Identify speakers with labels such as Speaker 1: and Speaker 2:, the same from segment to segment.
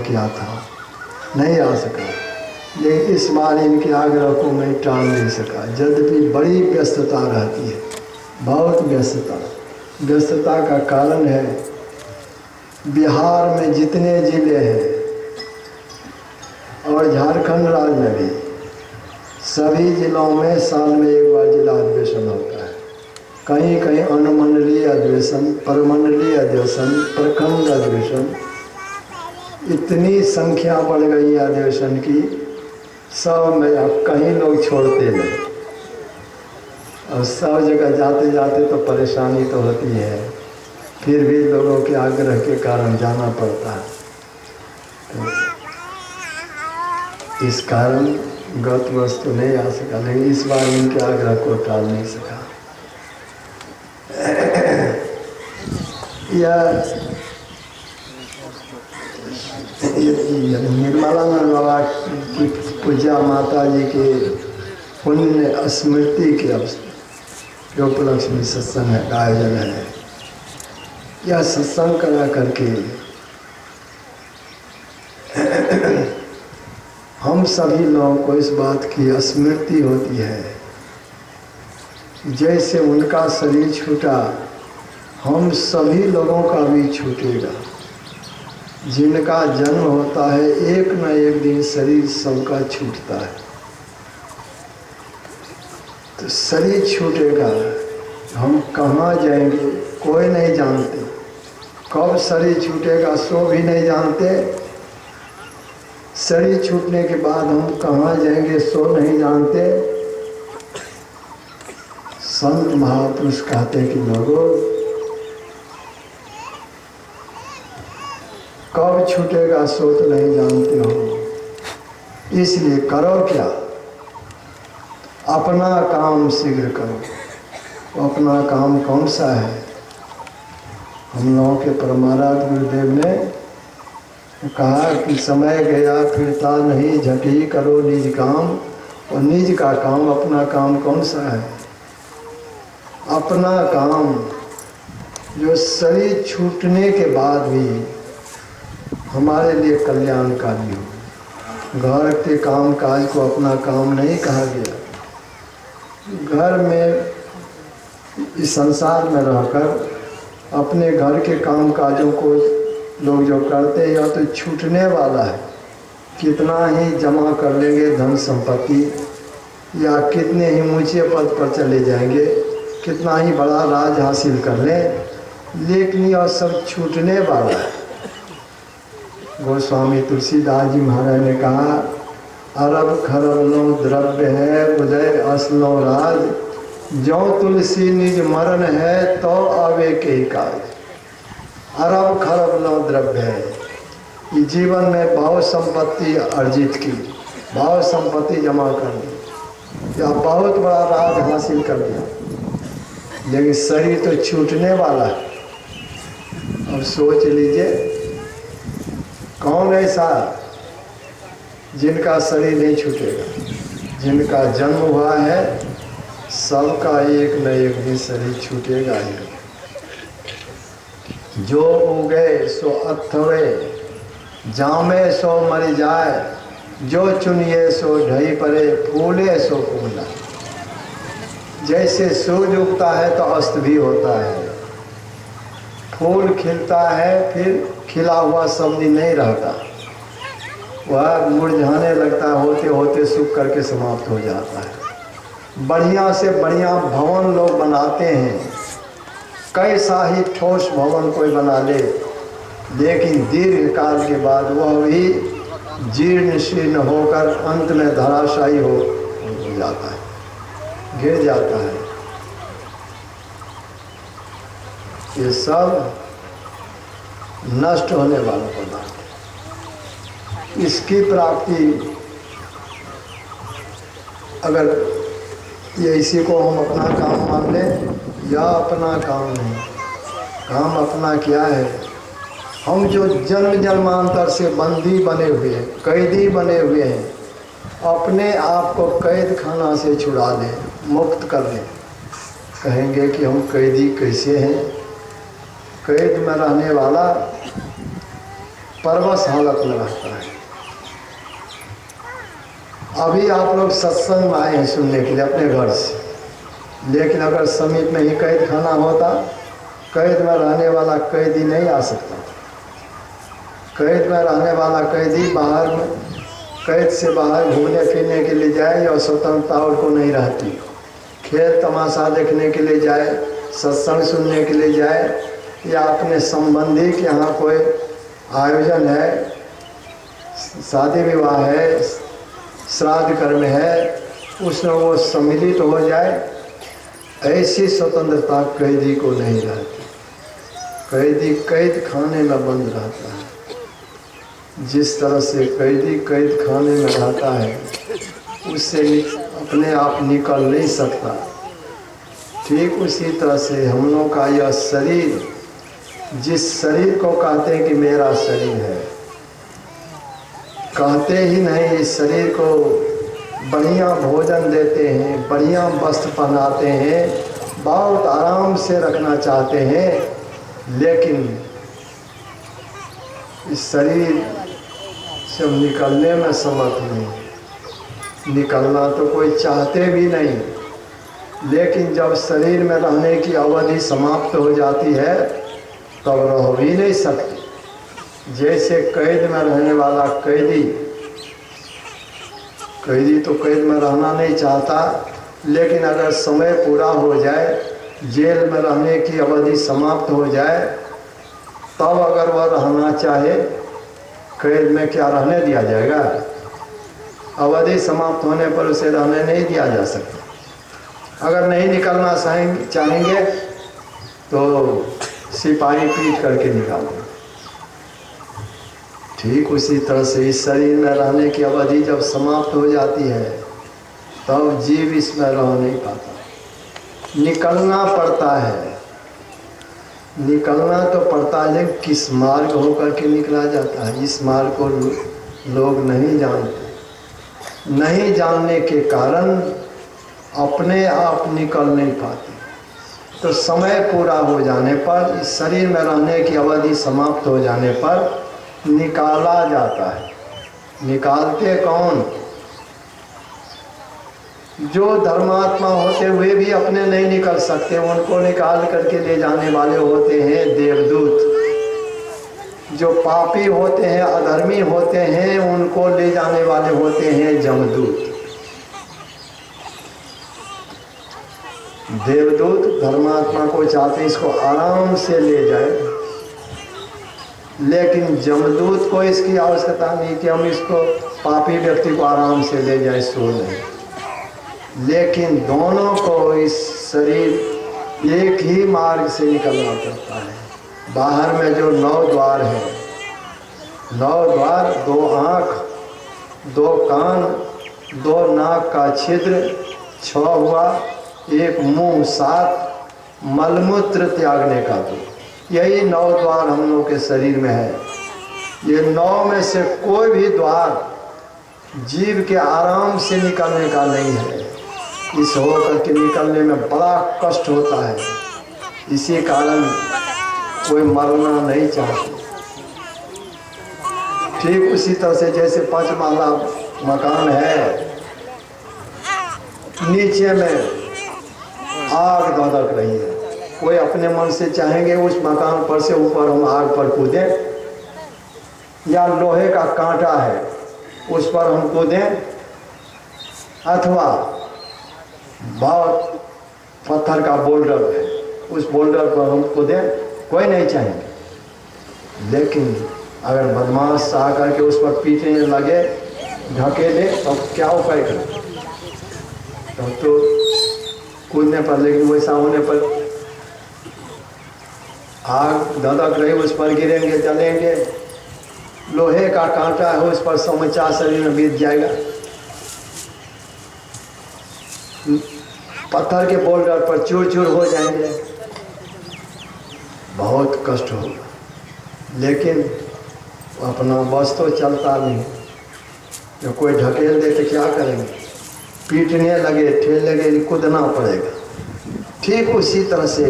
Speaker 1: किया था, नहीं आ सका। लेकिन इस बार इनके आग्रह को मैं टाल नहीं सका, यद्यपि बड़ी व्यस्तता रहती है, बहुत व्यस्तता। व्यस्तता का कारण है बिहार में जितने ज़िले हैं और झारखंड राज्य में भी, सभी ज़िलों में साल में एक बार जिला अधिवेशन होता है। कहीं कहीं अनुमंडलीय अधिवेशन, परमंडलीय अधिवेशन, प्रखंड अधिवेशन, इतनी संख्या बढ़ गई है अधिवेशन की, सब में अब कहीं लोग छोड़ते नहीं, और सब जगह जाते जाते तो परेशानी तो होती है, फिर भी लोगों के आग्रह के कारण जाना पड़ता है। तो इस कारण गत वर्ष तो नहीं आ सका, लेकिन इस बार इनके आग्रह को टाल नहीं सका। निर्मलानंद बाबा की पूजा माता जी के पुण्य स्मृति के अवसर के उपलक्ष्य में सत्संग का आयोजन है। यह सत्संग करा करके हम सभी लोगों को इस बात की स्मृति होती है, जैसे उनका शरीर छूटा हम सभी लोगों का भी छूटेगा। जिनका जन्म होता है एक न एक दिन शरीर सबका छूटता है, तो शरीर छूटेगा, हम कहाँ जाएंगे कोई नहीं जानते, कब शरीर छूटेगा सो भी नहीं जानते, शरीर छूटने के बाद हम कहाँ जाएंगे सो नहीं जानते। संत महापुरुष कहते हैं कि लोगों कब छूटेगा सो तो नहीं जानते हो, इसलिए करो क्या, अपना काम शीघ्र करो। तो अपना काम कौन सा है? हम लोगों के परमाराध्य गुरुदेव ने कहा कि समय गया फिरता नहीं, झटी करो निज काम। और निज का काम, अपना काम कौन सा है? अपना काम जो शरीर छूटने के बाद भी हमारे लिए कल्याणकारी हो। घर के काम काज को अपना काम नहीं कहा गया। घर में इस संसार में रहकर अपने घर के काम काजों को लोग जो करते हैं यह तो छूटने वाला है। कितना ही जमा कर लेंगे धन संपत्ति, या कितने ही ऊंचे पद पर चले जाएंगे, कितना ही बड़ा राज हासिल कर लें, लेकिन यह सब छूटने वाला है। गोस्वामी तुलसीदास जी महाराज ने कहा, अरब खरब लो द्रव्य है उदय असलो राज, जो तुलसी निज मरण है तो आवे के काज। अरब खरब लो द्रव्य है, ये जीवन में बहुत संपत्ति अर्जित की, बहुत संपत्ति जमा कर ली, या बहुत बड़ा राज हासिल कर लिया, लेकिन शरीर तो छूटने वाला है। अब सोच लीजिए कौन ऐसा जिनका शरीर नहीं छूटेगा? जिनका जन्म हुआ है सबका एक न एक दिन शरीर छूटेगा ही। जो उगे सो अथवे, जामे सो मर जाए, जो चुनिए सो ढई परे, फूले सो फूला। जैसे सूर्य उगता है तो अस्त भी होता है, फूल खिलता है फिर खिला हुआ सब्जी नहीं रहता, वह मुरझाने लगता है, होते होते सूख करके समाप्त हो जाता है। बढ़िया से बढ़िया भवन लोग बनाते हैं, कैसा ही ठोस भवन कोई बना ले, लेकिन दीर्घ काल के बाद वह भी जीर्ण शीर्ण होकर अंत में धराशायी हो जाता है, गिर जाता है। ये सब नष्ट होने वाला पदार्थ है। इसकी प्राप्ति अगर ये इसी को हम अपना काम मान लें, या अपना काम नहीं, काम अपना क्या है? हम जो जन्म जन्मांतर से बंदी बने हुए हैं, कैदी बने हुए हैं, अपने आप को कैद खाना से छुड़ा लें, मुक्त कर लें। कहेंगे कि हम कैदी कैसे हैं? कैद में रहने वाला परवश हालत में रहता है। अभी आप लोग सत्संग में आए हैं सुनने के लिए अपने घर से, लेकिन अगर समीप में ही कैद खाना होता, कैद में रहने वाला कैदी नहीं आ सकता। कैद में रहने वाला कैदी बाहर में, कैद से बाहर घूमने फिरने के लिए जाए और स्वतंत्रता और को नहीं रहती। खेल तमाशा देखने के लिए जाए, सत्संग सुनने के लिए जाए, या अपने संबंधी के यहाँ कोई आयोजन है, शादी विवाह है, श्राद्ध कर्म है, उसमें वो सम्मिलित हो जाए, ऐसी स्वतंत्रता कैदी को नहीं रहती। कैदी कैद खाने में बंद रहता है। जिस तरह से कैदी कैद खाने में रहता है, उससे अपने आप निकल नहीं सकता, ठीक उसी तरह से हम लोगों का यह शरीर, जिस शरीर को कहते हैं कि मेरा शरीर है, कहते ही नहीं, इस शरीर को बढ़िया भोजन देते हैं, बढ़िया वस्त्र पहनाते हैं, बहुत आराम से रखना चाहते हैं, लेकिन इस शरीर से हम निकलने में समर्थ नहीं। निकलना तो कोई चाहते भी नहीं, लेकिन जब शरीर में रहने की अवधि समाप्त हो जाती है तब रह भी नहीं सकते। जैसे कैद में रहने वाला कैदी तो कैद में रहना नहीं चाहता, लेकिन अगर समय पूरा हो जाए, जेल में रहने की अवधि समाप्त हो जाए, तब अगर वह रहना चाहे, कैद में क्या रहने दिया जाएगा? अवधि समाप्त होने पर उसे रहने नहीं दिया जा सकता। अगर नहीं निकलना चाहेंगे तो सिपाही पीट करके निकाल दें। ठीक उसी तरह से इस शरीर में रहने की अवधि जब समाप्त हो जाती है, तब जीव इसमें रह नहीं पाता, निकलना पड़ता है। निकलना तो पड़ता है, लेकिन किस मार्ग होकर के निकला जाता है, इस मार्ग को लोग नहीं जानते। नहीं जानने के कारण अपने आप निकल नहीं पाते। तो समय पूरा हो जाने पर, इस शरीर में रहने की अवधि समाप्त हो जाने पर निकाला जाता है। निकालते कौन? जो धर्मात्मा होते हुए भी अपने नहीं निकल सकते, उनको निकाल करके ले जाने वाले होते हैं देवदूत। जो पापी होते हैं, अधर्मी होते हैं, उनको ले जाने वाले होते हैं जमदूत। देवदूत धर्मात्मा को चाहते हैं इसको आराम से ले जाए, लेकिन जमदूत को इसकी आवश्यकता नहीं कि हम इसको, पापी व्यक्ति को आराम से ले जाए, सो नहीं। लेकिन दोनों को इस शरीर एक ही मार्ग से निकलना पड़ता है। बाहर में जो 9 द्वार है, 9 द्वार, 2 आँख, 2 कान, 2 नाक का छिद्र, 6 हुआ, 1 मुंह, 7 मलमूत्र त्यागने का। तो यही 9 द्वार हम लोग के शरीर में है। ये 9 में से कोई भी द्वार जीव के आराम से निकलने का नहीं है। इस होकर के निकलने में बड़ा कष्ट होता है, इसी कारण कोई मरना नहीं चाहता। ठीक उसी तरह से जैसे 5 महला मकान है, नीचे में आग धधक रही है, कोई अपने मन से चाहेंगे उस मकान पर से ऊपर हम आग पर कूदें, या लोहे का कांटा है उस पर हम कूदें, अथवा बहुत पत्थर का बोल्डर है उस बोल्डर पर हम कूदें, कोई नहीं चाहेंगे। लेकिन अगर बदमाश आ करके उस पर पीटने लगे, ढकेले, तो क्या उपाय करें? तो कूदने पर, लेकिन वैसा होने पर आग धधक रही, उस पर गिरेंगे, जलेंगे। लोहे का कांटा है उस पर समूचा शरीर में बीत जाएगा। पत्थर के बोल्डर पर चूर चूर हो जाएंगे, बहुत कष्ट होगा। लेकिन अपना बस तो चलता नहीं, जो कोई ढकेल दे तो क्या करेंगे? पीटने लगे, ठेलने लगे, कूदना पड़ेगा। ठीक उसी तरह से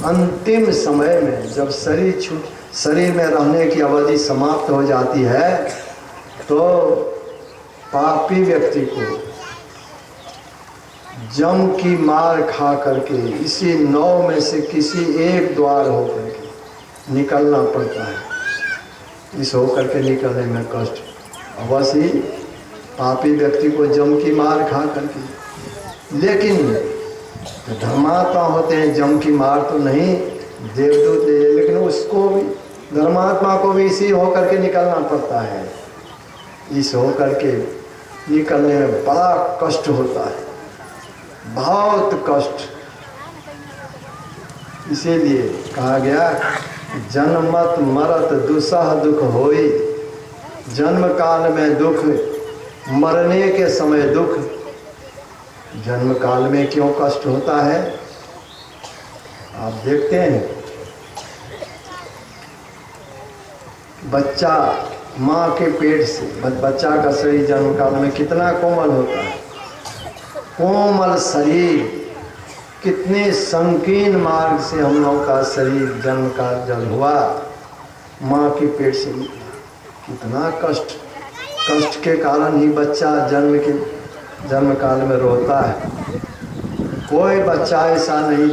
Speaker 1: अंतिम समय में जब शरीर छूट, शरीर में रहने की अवधि समाप्त हो जाती है तो पापी व्यक्ति को जम की मार खा करके इसी 9 में से किसी एक द्वार होकर के निकलना पड़ता है। इस होकर के निकलने में कष्ट अवश्य ही पापी व्यक्ति को जम की मार खा करके। लेकिन धर्मात्मा होते हैं, जम की मार तो नहीं, देवदूत ले, लेकिन उसको भी, धर्मात्मा को भी इसी होकर के निकलना पड़ता है। इस होकर के निकलने में बड़ा कष्ट होता है, बहुत कष्ट। इसीलिए कहा गया जन्मत मरत दुसह दुख होई। जन्म काल में दुख, मरने के समय दुख। जन्म काल में क्यों कष्ट होता है? आप देखते हैं बच्चा माँ के पेट से, बच्चा का शरीर जन्म काल में कितना कोमल होता है, कोमल शरीर, कितने संकीर्ण मार्ग से हम लोगों का शरीर जन्म का जब हुआ, माँ के पेट से निकला। कितना कष्ट, कष्ट के कारण ही बच्चा जन्म काल में रोता है। कोई बच्चा ऐसा नहीं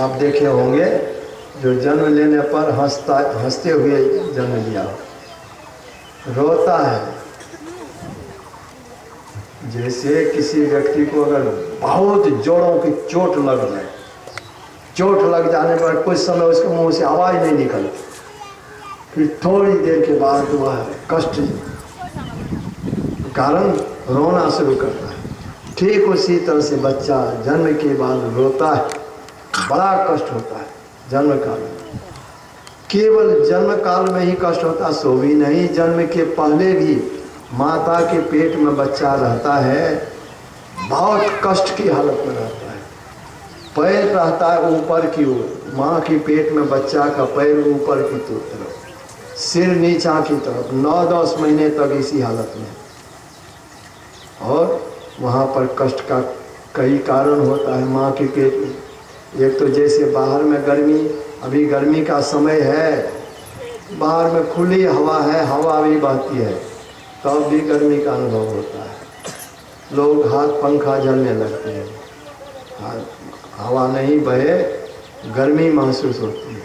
Speaker 1: आप देखे होंगे जो जन्म लेने पर हंसते हुए जन्म लिया, रोता है। जैसे किसी व्यक्ति को अगर बहुत जोरों की चोट लग जाए, चोट लग जाने पर कुछ समय उसके मुंह से आवाज़ नहीं निकलती, फिर थोड़ी देर के बाद वह कष्ट कारण रोना शुरू करता है। ठीक उसी तरह से बच्चा जन्म के बाद रोता है, बड़ा कष्ट होता है जन्म काल में। केवल जन्म काल में ही कष्ट होता, सो भी नहीं, जन्म के पहले भी माता के पेट में बच्चा रहता है, बहुत कष्ट की हालत में रहता है। पैर रहता है ऊपर की ओर, माँ के पेट में बच्चा का पैर ऊपर की तरफ, सिर नीचा की तरफ, 9-10 महीने तक इसी हालत में। और वहाँ पर कष्ट का कई कारण होता है माँ के पेट में। एक तो जैसे बाहर में गर्मी, अभी गर्मी का समय है, बाहर में खुली हवा है, हवा भी बहती है, तब भी गर्मी का अनुभव होता है। लोग हाथ पंखा जलने लगते हैं, हवा नहीं बहे, गर्मी महसूस होती है,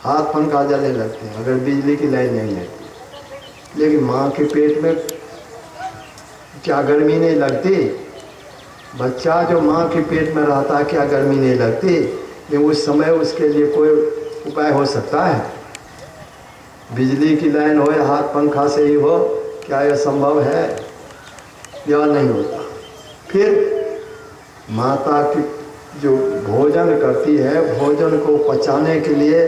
Speaker 1: हाथ पंखा जलने लगते हैं अगर बिजली की लाइन नहीं लगती। लेकिन माँ के पेट में क्या गर्मी नहीं लगती? बच्चा जो माँ के पेट में रहता है, क्या गर्मी नहीं लगती? लेकिन उस समय उसके लिए कोई उपाय हो सकता है? बिजली की लाइन हो या हाथ पंखा से ही हो, क्या यह संभव है? यह नहीं होता। फिर माता की जो भोजन करती है, भोजन को पचाने के लिए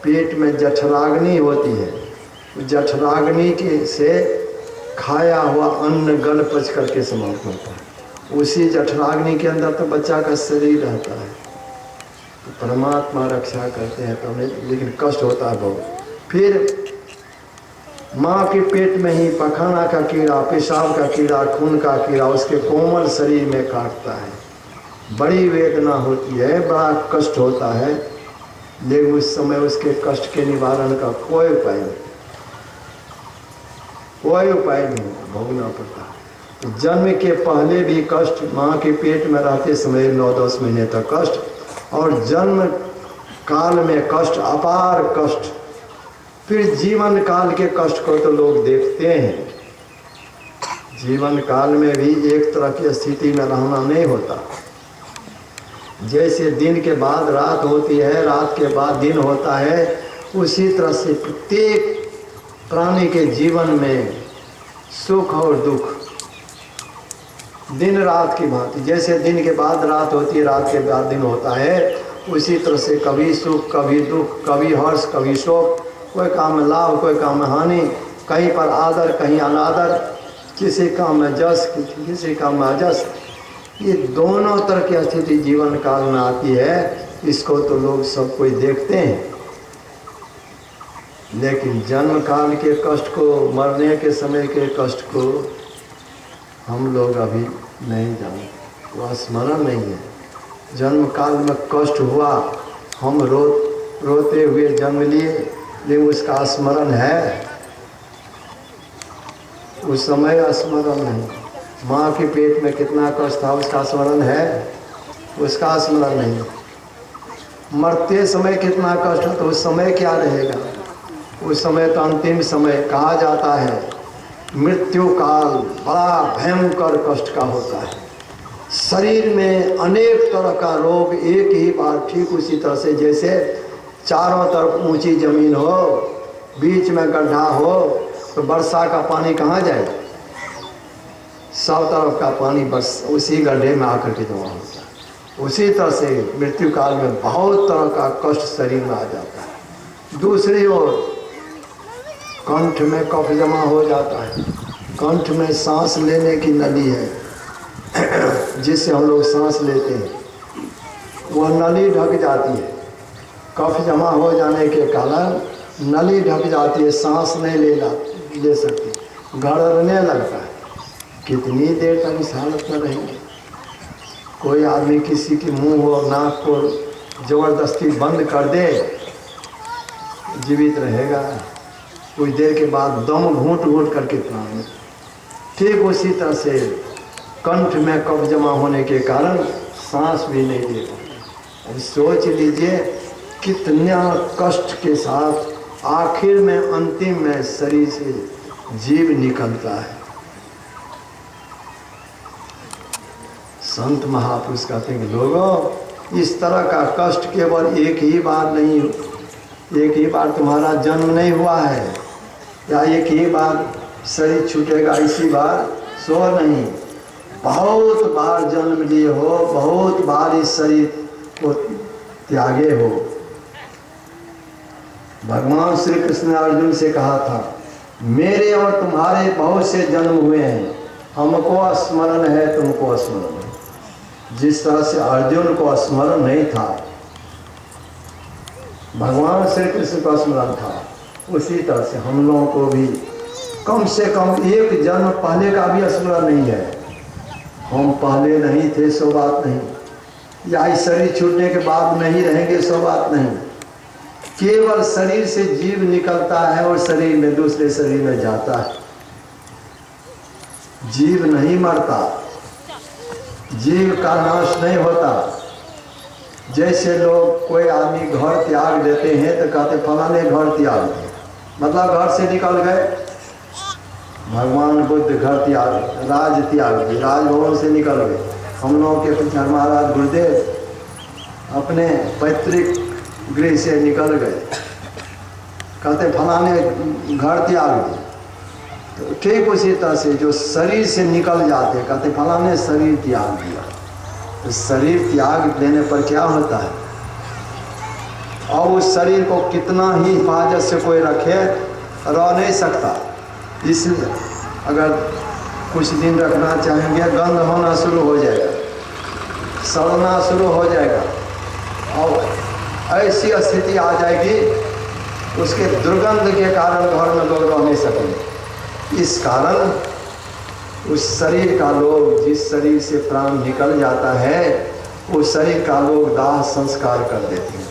Speaker 1: पेट में जठराग्नि होती है। जठराग्नि के से खाया हुआ अन्न गल पच करके समाप्त होता है। उसी जठराग्नि के अंदर तो बच्चा का शरीर रहता है। तो परमात्मा रक्षा करते हैं तो नहीं, लेकिन कष्ट होता है बहुत। फिर माँ के पेट में ही पखाना का कीड़ा, पेशाब का कीड़ा, खून का कीड़ा उसके कोमल शरीर में काटता है। बड़ी वेदना होती है, बड़ा कष्ट होता है, लेकिन उस समय उसके कष्ट के निवारण का कोई उपाय नहीं, कोई उपाय नहीं, भोगना पड़ता है। तो जन्म के पहले भी कष्ट, माँ के पेट में रहते समय 9-10 महीने तक कष्ट, और जन्म काल में कष्ट, अपार कष्ट। फिर जीवन काल के कष्ट को तो लोग देखते हैं। जीवन काल में भी एक तरह की स्थिति में रहना नहीं होता। जैसे दिन के बाद रात होती है, रात के बाद दिन होता है, उसी तरह से प्रत्येक प्राणी के जीवन में सुख और दुख दिन रात की भांति, जैसे दिन के बाद रात होती है, रात के बाद दिन होता है, उसी तरह से कभी सुख, कभी दुख, कभी हर्ष, कभी शोक, कोई काम में लाभ, कोई काम में हानि, कहीं पर आदर, कहीं अनादर, किसी काम में जस, किसी काम में अजस। ये दोनों तरह की स्थिति जीवन काल में आती है। इसको तो लोग सब कोई देखते हैं, लेकिन जन्म काल के कष्ट को, मरने के समय के कष्ट को हम लोग अभी नहीं जानते, वह स्मरण नहीं है। जन्म काल में कष्ट हुआ, हम रोते हुए जन्म लिए, लेकिन उसका स्मरण है, उस समय स्मरण नहीं। माँ के पेट में कितना कष्ट था उसका स्मरण है, उसका स्मरण नहीं। मरते समय कितना कष्ट हो तो उस समय क्या रहेगा, उस समय तो अंतिम समय कहा जाता है मृत्यु काल बड़ा भयंकर कष्ट का होता है। शरीर में अनेक तरह का रोग एक ही बार, ठीक उसी तरह से जैसे चारों तरफ ऊंची जमीन हो, बीच में गड्ढा हो तो वर्षा का पानी कहाँ जाए, सब तरफ का पानी बस उसी गड्ढे में आकर के जमा होता है। उसी तरह से मृत्यु काल में बहुत तरह का कष्ट शरीर में आ जाता है। दूसरी ओर कंठ में कफ जमा हो जाता है, कंठ में सांस लेने की नली है जिससे हम लोग सांस लेते हैं, वह नली ढक जाती है। कफ जमा हो जाने के कारण नली ढक जाती है, सांस नहीं ले सकती, गड़ने लगता है। कितनी देर तक इस हालत में रहेंगे। कोई आदमी किसी की मुंह और नाक को ज़बरदस्ती बंद कर दे, जीवित रहेगा, कुछ देर के बाद दम घूंट घूंट करके प्राण। ठीक उसी तरह से कंठ में कफ जमा होने के कारण सांस भी नहीं ले पाते। अब सोच लीजिए कितना कष्ट के साथ आखिर में अंतिम में शरीर से जीव निकलता है। संत महापुरुष कहते हैं लोगों, इस तरह का कष्ट केवल एक ही बार नहीं, एक ही बार तुम्हारा जन्म नहीं हुआ है या एक ही बार शरीर छूटेगा इसी बार, सो नहीं, बहुत बार जन्म लिए हो, बहुत बार इस शरीर को त्यागे हो। भगवान श्री कृष्ण ने अर्जुन से कहा था मेरे और तुम्हारे बहुत से जन्म हुए हैं, हमको स्मरण है तुमको स्मरण है। जिस तरह से अर्जुन को स्मरण नहीं था, भगवान श्री कृष्ण का स्मरण था, उसी तरह से हम लोगों को भी कम से कम एक जन्म पहले का भी स्मरण नहीं है। हम पहले नहीं थे सो बात नहीं, या इस शरीर छूटने के बाद नहीं रहेंगे सो बात नहीं। केवल शरीर से जीव निकलता है और शरीर में दूसरे शरीर में जाता है। जीव नहीं मरता, जीव का नाश नहीं होता। जैसे लोग कोई आदमी घर त्याग देते हैं तो कहते फलाने घर त्याग दिया, मतलब घर से निकल गए। भगवान बुद्ध घर त्याग, राज त्याग दिए, राजभवन से निकल गए। हम लोगों के पिछड़ महाराज गुरुदेव अपने पैतृक गृह से निकल गए, कहते फलाने घर त्याग दिए। तो ठीक उसी तरह से जो शरीर से निकल जाते कहते फलाने शरीर त्याग दिया। तो शरीर त्याग देने पर क्या होता है, और उस शरीर को कितना ही हिफाजत से कोई रखे रह नहीं सकता। इसलिए अगर कुछ दिन रखना चाहेंगे गंध होना शुरू हो जाएगा, सड़ना शुरू हो जाएगा, और ऐसी स्थिति आ जाएगी उसके दुर्गंध के कारण घर में लोग रह नहीं सकेंगे। इस कारण उस शरीर का लोग, जिस शरीर से प्राण निकल जाता है उस शरीर का लोग दाह संस्कार कर देते हैं,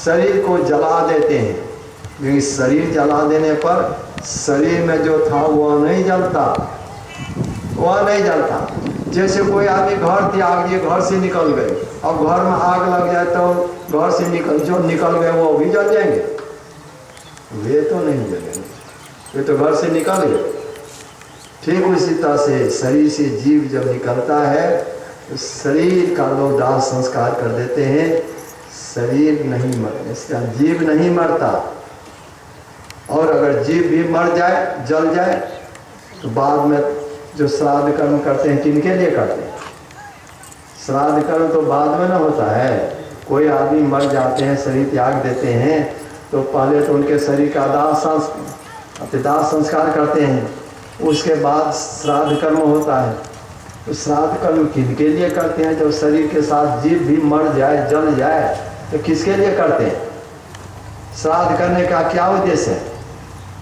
Speaker 1: शरीर को जला देते हैं। लेकिन शरीर जला देने पर शरीर में जो था वह नहीं जलता, वह नहीं जलता। जैसे कोई आदमी घर त्याग दिए, घर से निकल गए, और घर में आग लग जाए तो घर से जो निकल गए वो भी जल जाएंगे, वे तो नहीं जलेंगे, वे तो घर से निकल गए। ठीक उसी तरह से शरीर से जीव जब निकलता है तो शरीर का लोग दाह संस्कार कर देते हैं। शरीर नहीं मरता, इसका जीव नहीं मरता। और अगर जीव भी मर जाए, जल जाए, तो बाद में जो श्राद्ध कर्म करते हैं किनके लिए करते हैं? श्राद्ध कर्म तो बाद में ना होता है। कोई आदमी मर जाते हैं, शरीर त्याग देते हैं, तो पहले तो उनके शरीर का दाह संस्कार करते हैं, उसके बाद श्राद्ध कर्म होता है। तो श्राद्ध कर्म किनके लिए करते हैं? जब शरीर के साथ जीव भी मर जाए, जल जाए, तो किसके लिए करते हैं? श्राद्ध करने का क्या उद्देश्य है?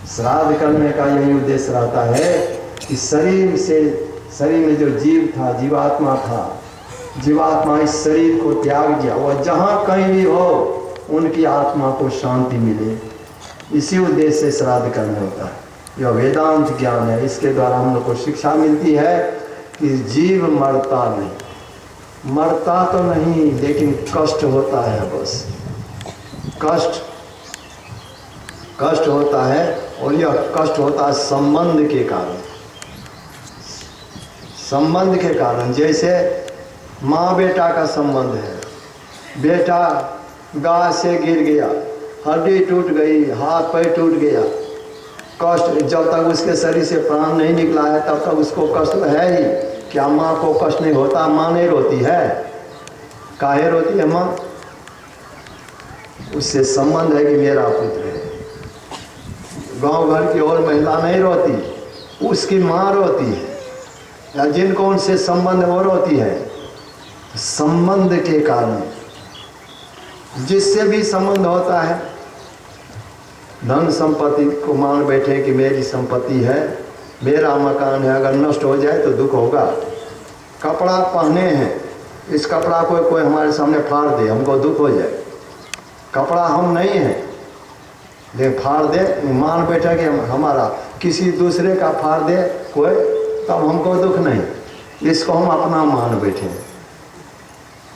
Speaker 1: श्राद्ध करने का यही उद्देश्य रहता है कि शरीर में जो जीव था, जीवात्मा था, जीवात्मा इस शरीर को त्याग दिया, वह जहाँ कहीं भी हो उनकी आत्मा को शांति मिले, इसी उद्देश्य से श्राद्ध करना होता है। यह वेदांत ज्ञान है। इसके द्वारा हम लोग को शिक्षा मिलती है कि जीव मरता नहीं, मरता तो नहीं लेकिन कष्ट होता है, बस कष्ट होता है। और यह कष्ट होता है संबंध के कारण, संबंध के कारण। जैसे माँ बेटा का संबंध है, बेटा गाय से गिर गया, हड्डी टूट गई, हाथ पैर टूट गया, कष्ट। जब तक उसके शरीर से प्राण नहीं निकला है तब तक उसको कष्ट है ही। क्या माँ को कष्ट नहीं होता? माँ नहीं रोती है? काहे रोती है माँ? उससे संबंध है कि मेरा पुत्र है। गांव घर की और महिला नहीं रोती, उसकी माँ रोती है, या जिनको उनसे संबंध वो रोती है। संबंध के कारण जिससे भी संबंध होता है, धन संपत्ति को मान बैठे कि मेरी संपत्ति है, मेरा मकान है, अगर नष्ट हो जाए तो दुख होगा। कपड़ा पहने हैं, इस कपड़ा को कोई हमारे सामने फाड़ दे, हमको दुख हो जाए। कपड़ा हम नहीं हैं, लेकिन फाड़ दे, मान बैठा कि हमारा, किसी दूसरे का फाड़ दे कोई, तब हमको दुख नहीं। इसको हम अपना मान बैठे हैं।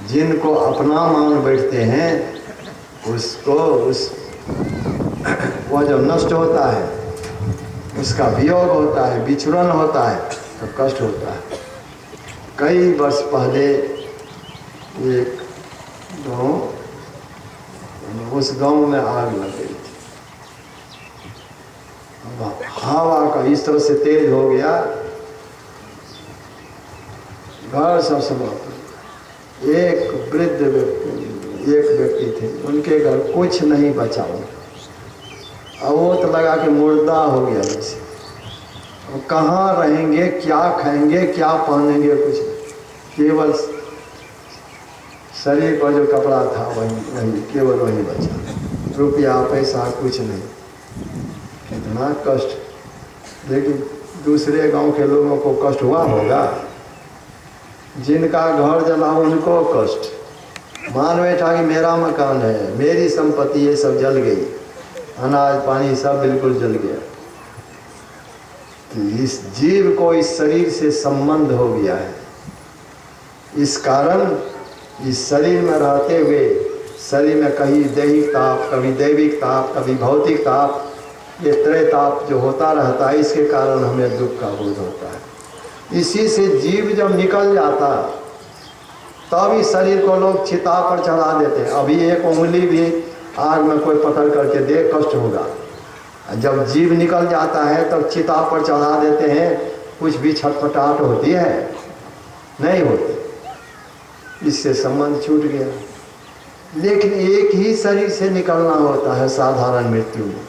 Speaker 1: जिनको अपना मान बैठते हैं उसको वो जो नष्ट होता है, उसका वियोग होता है, विछुड़न होता है, तो कष्ट होता है। कई वर्ष पहले एक गाँव, उस गांव में आग लग गई थी। हवा का इस तरह से तेज हो गया, घर सब समाप्त। एक वृद्ध व्यक्ति थे, उनके घर कुछ नहीं बचा। अब वो तो लगा कि मुर्दा हो गया जैसे। कहाँ रहेंगे, क्या खाएंगे, क्या पहनेंगे, कुछ नहीं। केवल शरीर पर जो कपड़ा था वही केवल वही बचा। रुपया पैसा कुछ नहीं। कितना कष्ट। लेकिन दूसरे गांव के लोगों को कष्ट हुआ होगा, जिनका घर जला उनको कष्ट। मान बैठा कि मेरा मकान है, मेरी संपत्ति ये सब जल गई, अनाज पानी सब बिल्कुल जल गया। तो इस जीव को इस शरीर से संबंध हो गया है। इस कारण इस शरीर में रहते हुए शरीर में कहीं दैहिक ताप, कभी दैविक ताप, कभी भौतिक ताप, ये त्रय ताप जो होता रहता है, इसके कारण हमें दुख का बोध होता है। इसी से जीव जब निकल जाता तब इस शरीर को लोग चिता पर चढ़ा देते हैं। अभी एक उंगली भी आग में कोई पकड़ करके दे, कष्ट होगा। जब जीव निकल जाता है तब चिता पर चढ़ा देते हैं, कुछ भी छटपटाहट होती है? नहीं होती। इससे संबंध छूट गया। लेकिन एक ही शरीर से निकलना होता है साधारण मृत्यु में।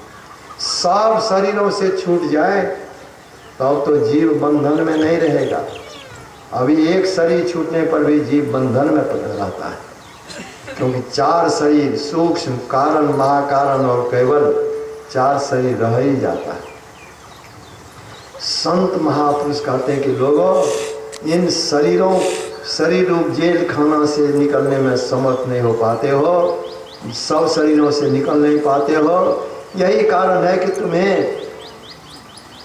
Speaker 1: सब शरीरों से छूट जाए तब तो जीव बंधन में नहीं रहेगा। अभी एक शरीर छूटने पर भी जीव बंधन में रहता है, क्योंकि चार शरीर, सूक्ष्म, कारण, महाकारण और केवल, चार शरीर रह ही जाता है। संत महापुरुष कहते हैं कि लोगों, इन शरीर रूप जेल खाना से निकलने में समर्थ नहीं हो पाते हो, सब शरीरों से निकल नहीं पाते हो। यही कारण है कि तुम्हें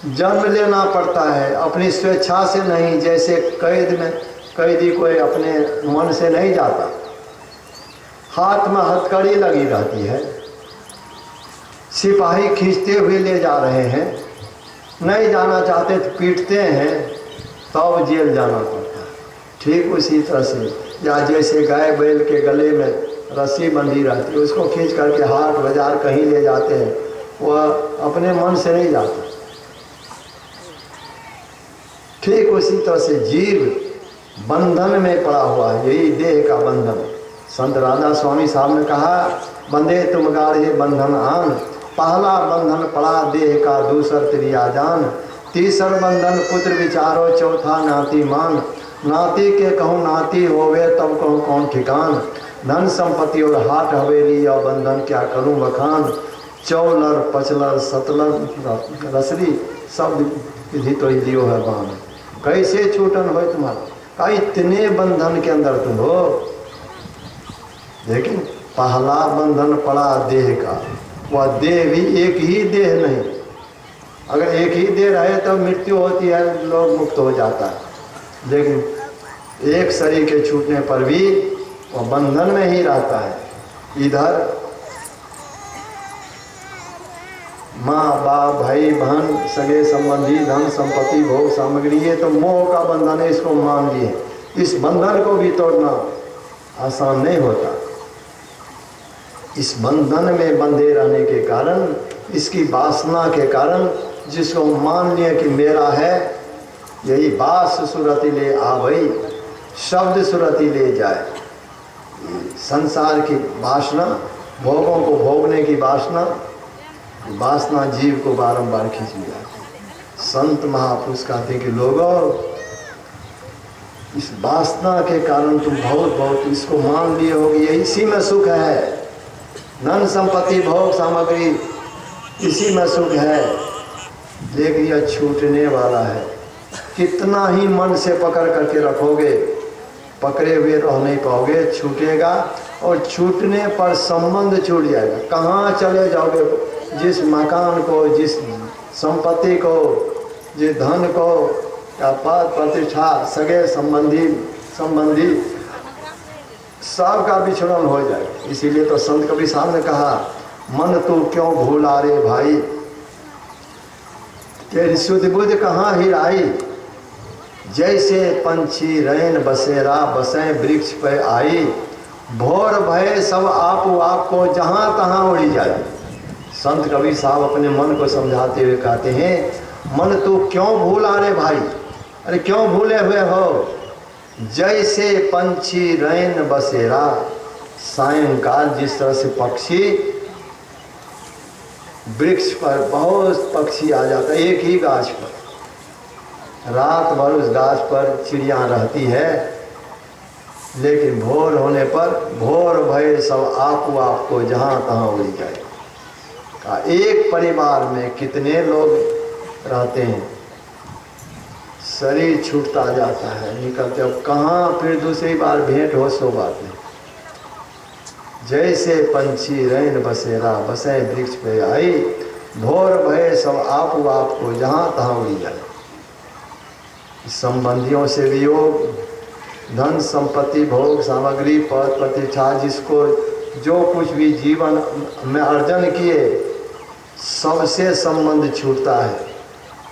Speaker 1: जन्म लेना पड़ता है, अपनी स्वेच्छा से नहीं। जैसे कैद में कैदी कोई अपने मन से नहीं जाता, हाथ में हथकड़ी लगी रहती है, सिपाही खींचते हुए ले जा रहे हैं, नहीं जाना चाहते तो पीटते हैं, तब जेल जाना पड़ता है। ठीक उसी तरह से, या जैसे गाय बैल के गले में रस्सी बंधी रहती है, उसको खींच करके हाट बाजार कहीं ले जाते हैं, वह अपने मन से नहीं जाता। ठीक उसी तरह से जीव बंधन में पड़ा हुआ है, यही देह का बंधन। संत राधा स्वामी साहब ने कहा, बंधे तुम गाढ़े बंधन आन, पहला बंधन पड़ा देह का, दूसर त्रिया जान, तीसर बंधन पुत्र विचारो, चौथा नाती मान, नाती के कहूँ नाती होवे तब कहूँ कौन ठिकान, धन संपत्ति और हाट हवेली और बंधन क्या करूँ बखान, चौलर पचलर सतलर रसरी सब विधि तो लियो है बान, कैसे छूटन हो तुम्हारा? का इतने बंधन के अंदर तुम हो। लेकिन पहला बंधन पड़ा देह का, वह देह भी एक ही देह नहीं। अगर एक ही देह रहे तो मृत्यु होती है, लोग मुक्त हो जाता है, लेकिन एक शरीर के छूटने पर भी वह बंधन में ही रहता है। इधर माँ बाप भाई बहन सगे संबंधी धन संपत्ति भोग सामग्री, ये तो मोह का बंधन है, इसको मान लिए। इस बंधन को भी तोड़ना आसान नहीं होता। इस बंधन में बंधे रहने के कारण, इसकी वासना के कारण, जिसको मान लिए कि मेरा है, यही बास सुरति ले आ भई, शब्द सुरति ले जाए। संसार की वासना, भोगों को भोगने की वासना जीव को बारंबार खींच लिया। संत महापुरुष कहते कि लोगों, इस वासना के कारण तुम बहुत इसको मान लिए हो कि इसी में सुख है, धन संपत्ति भोग सामग्री इसी में सुख है, लेकिन यह छूटने वाला है। कितना ही मन से पकड़ करके रखोगे, पकड़े हुए रह नहीं पाओगे, छूटेगा। और छूटने पर संबंध छूट जाएगा। कहाँ चले जाओगे? जिस मकान को, जिस संपत्ति को, जिस धन को, या पद प्रतिष्ठा, सगे संबंधी सब का विछड़न हो जाए। इसीलिए तो संत कबीर साहब ने कहा, मन तू क्यों भूला रे भाई, तेरी सुध बुध कहाँ हिराई। जैसे पंछी रैन बसेरा, बसें वृक्ष पे आई, भोर भय सब आपको जहाँ तहाँ उड़ी जाए। संत कबीर साहब अपने मन को समझाते हुए कहते हैं, मन तू क्यों भूला रे भाई। अरे क्यों भूले हुए हो? जैसे पंछी रैन बसेरा, सायंकाल जिस तरह से पक्षी वृक्ष पर, बहुत पक्षी आ जाता है एक ही गाछ पर, रात भर उस गाछ पर चिड़िया रहती है, लेकिन भोर होने पर भोर भय सब आपको जहाँ तहाँ उड़ी जाए। एक परिवार में कितने लोग रहते हैं, शरीर छूटता जाता है, निकलते, अब कहाँ फिर दूसरी बार भेंट हो, सो बात नहीं। जैसे पंछी रैन बसेरा, बसे वृक्ष पे आई, भोर भय सब आपको जहाँ तहाँ उड़ी जाए। संबंधियों से वियोग, धन संपत्ति भोग सामग्री पद प्रतिष्ठा, जिसको जो कुछ भी जीवन में अर्जन किए, सबसे संबंध छूटता है।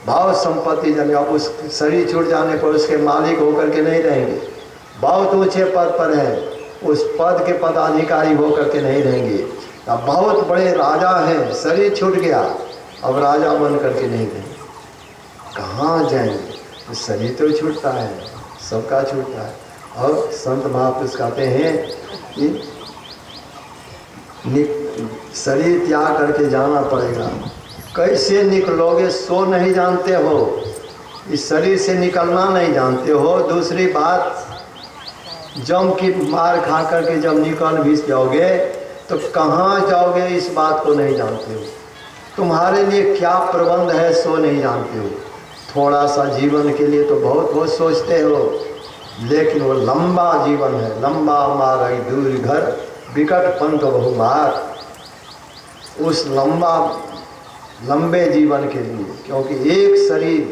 Speaker 1: भाव संपत्ति जब आप उस शरीर छूट जाने पर उसके मालिक होकर के नहीं रहेंगे। बहुत ऊंचे पद पर हैं, उस पद के पदाधिकारी होकर के नहीं रहेंगे। अब बहुत बड़े राजा हैं, शरीर छूट गया, अब राजा बन करके नहीं रहेंगे। कहाँ जाएंगे? तो शरीर तो छूटता है, सबका छूटता है। और संत महापुरुष कहते हैं कि शरीर त्याग करके जाना पड़ेगा। कैसे निकलोगे सो नहीं जानते हो, इस शरीर से निकलना नहीं जानते हो। दूसरी बात, जम की मार खा करके जब निकल भी जाओगे तो कहाँ जाओगे इस बात को नहीं जानते हो। तुम्हारे लिए क्या प्रबंध है सो नहीं जानते हो। थोड़ा सा जीवन के लिए तो बहुत सोचते हो, लेकिन वो लंबा जीवन है। लंबा मार दूर घर, विकट पंथ बहुमार। उस लंबे जीवन के लिए, क्योंकि एक शरीर,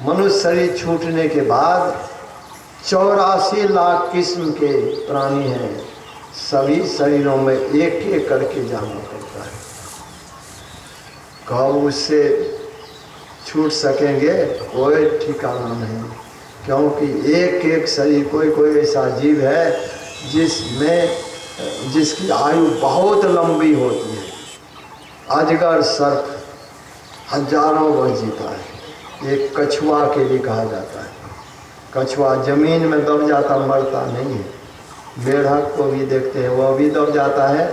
Speaker 1: मनुष्य शरीर छूटने के बाद 84 लाख किस्म के प्राणी हैं, सभी शरीरों में एक एक करके जाना पड़ता है। कब उससे छूट सकेंगे कोई ठिकाना नहीं, क्योंकि एक एक शरीर, कोई ऐसा जीव है जिसकी आयु बहुत लंबी होती है। अजगर सर्प हजारों वर्ष जीता है। एक कछुआ के लिए कहा जाता है, कछुआ जमीन में दब जाता, मरता नहीं है। मेढक को भी देखते हैं, वह भी दब जाता है।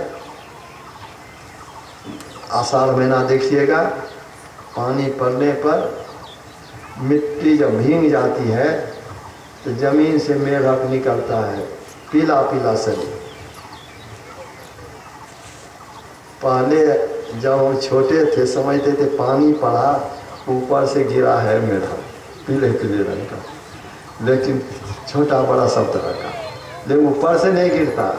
Speaker 1: आषाढ़ महीना देखिएगा, पानी पड़ने पर मिट्टी जब भीग जाती है तो जमीन से मेढक निकलता है, पीला पीला शरीर। पहले जब हम छोटे थे समझते थे पानी पड़ा ऊपर से गिरा है मेढक, पीले पीले रंग का, लेकिन छोटा बड़ा सब तरह का, लेकिन ऊपर से नहीं गिरता,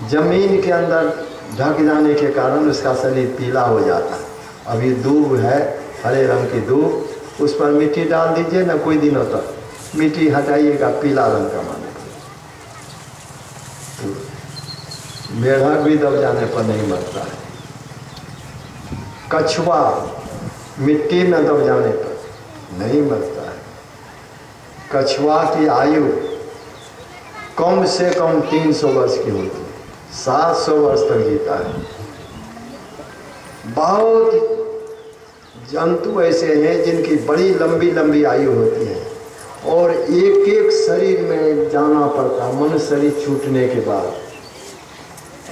Speaker 1: जमीन के अंदर ढक जाने के कारण उसका शरीर पीला हो जाता है। अभी दूब है, हरे रंग की दूब, उस पर मिट्टी डाल दीजिए ना, कोई दिनों तक मिट्टी हटाइएगा, पीला रंग का माने। तो मेढक भी दब जाने पर नहीं मरता है। कछुआ मिट्टी में दब जाने पर नहीं मरता है। कछुआ की आयु कम से कम 300 वर्ष की होती है, 700 वर्ष तक जीता है। बहुत जंतु ऐसे हैं जिनकी बड़ी लंबी लंबी आयु होती है और एक एक शरीर में जाना पड़ता, मनुष्य शरीर छूटने के बाद।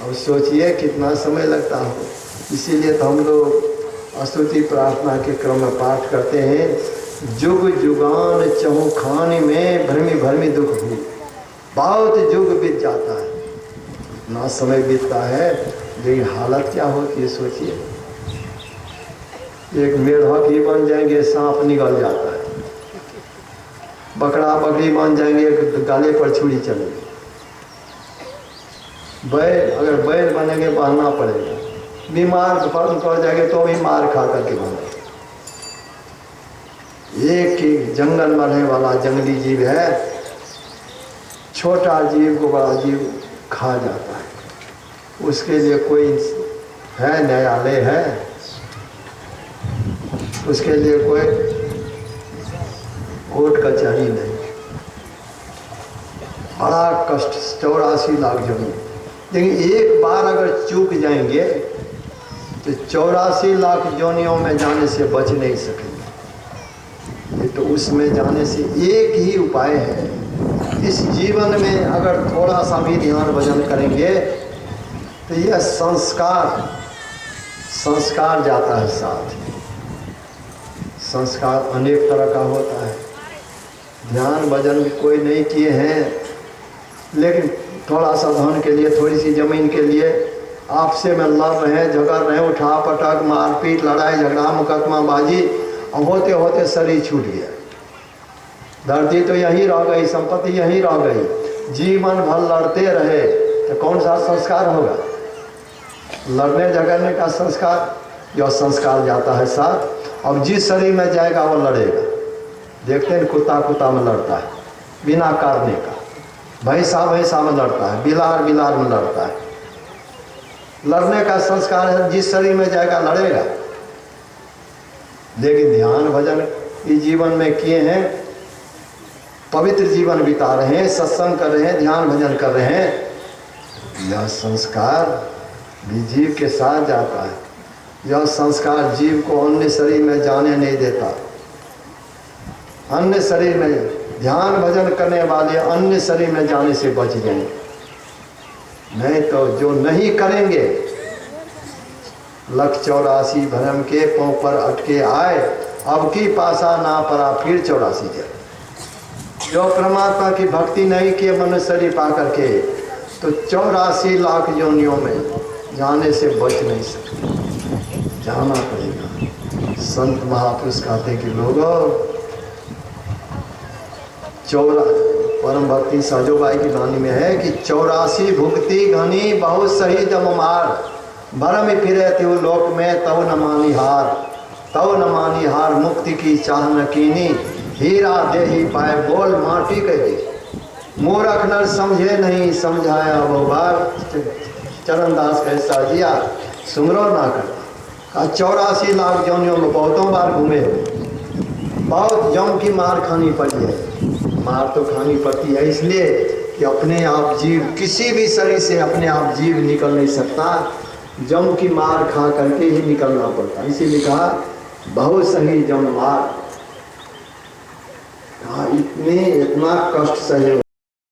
Speaker 1: अब सोचिए कितना समय लगता हो। इसीलिए तो हम लोग स्तुति प्रार्थना के क्रम में पाठ करते हैं, जुग जुगान चहु खानी में भरमी भरमी दुख भी। बहुत युग बीत जाता है, इतना समय बीतता है, लेकिन हालत क्या होती है सोचिए। एक मेढक ही बन जाएंगे, सांप निकल जाता है। बकरा बकरी बन जाएंगे, गले पर छुरी चलेगी। बैल, अगर बैल बनेंगे बांधना पड़ेगा। बीमार पड़ जाएंगे तो भी मार खा करके बनेंगे। एक ही जंगल में रहने वाला जंगली जीव है, छोटा जीव को बड़ा जीव खा जाता है। उसके लिए कोई है न्यायालय है, उसके लिए कोई कोर्ट कचहरी नहीं। बड़ा कष्ट, 84 लाख जमीन। लेकिन एक बार अगर चूक जाएंगे तो 84 लाख जोनियों में जाने से बच नहीं सकेंगे। ये तो उसमें जाने से एक ही उपाय है। इस जीवन में अगर थोड़ा सा भी ध्यान भजन करेंगे तो यह संस्कार जाता है साथ। संस्कार अनेक तरह का होता है। ध्यान भजन भी कोई नहीं किए हैं, लेकिन थोड़ा सा धन के लिए, थोड़ी सी जमीन के लिए आपसे में लड़ रहे हैं, झगड़ रहे हैं, उठा पटक मारपीट लड़ाई झगड़ा मुकदमा बाजी, और होते होते शरीर छूट गया। धरती तो यहीं रह गई, संपत्ति यहीं रह गई। जीवन भर लड़ते रहे तो कौन सा संस्कार होगा? लड़ने झगड़ने का संस्कार, जो संस्कार जाता है साथ। अब जिस शरीर में जाएगा वो लड़ेगा। देखते हैं कुत्ता में लड़ता है बिना कारण का, भैंसा में लड़ता है, बिलार में लड़ता है। लड़ने का संस्कार है, जिस शरीर में जाएगा लड़ेगा। लेकिन ध्यान भजन इस जीवन में किए हैं, पवित्र जीवन बिता रहे हैं, सत्संग कर रहे हैं, ध्यान भजन कर रहे हैं, यह संस्कार भी जीव के साथ जाता है। यह संस्कार जीव को अन्य शरीर में जाने नहीं देता। अन्य शरीर में ध्यान भजन करने वाले अन्य शरीर में जाने से बच जाएंगे। नहीं तो जो नहीं करेंगे, 184 भरम के पांव पर अटके आए, अब की पासा ना परा फिर 84 जन्म। जो परमात्मा की भक्ति नहीं किए मनुष्य शरीर पा करके, तो 84 लाख योनियों में जाने से बच नहीं सकते, जाना पड़ेगा। संत महापुरुष कहते हैं कि लोगों, परम भक्ति साजोबाई की वाणी में है कि 84 भुक्ति घनी बहुत सही जम मार, भरम फिरे त्यों लोक में तव न मानी हार, मुक्ति की चाह न कीनी, हीरा दे ही पाए बोल माटी कह दी, मूर्ख नर समझे नहीं समझाया वो बार, चरणदास कैसा जिया सुमरो ना करता। 84 लाख जोनियों में बहुतों बार घूमे, बहुत जम की मार खानी पड़ी है। मार तो खानी पड़ती है इसलिए कि अपने आप जीव, किसी भी शरीर से अपने आप जीव निकल नहीं सकता, जम की मार खा करके ही निकलना पड़ता। इसीलिए कहा बहुत सही जम मार। इतना कष्ट सहे।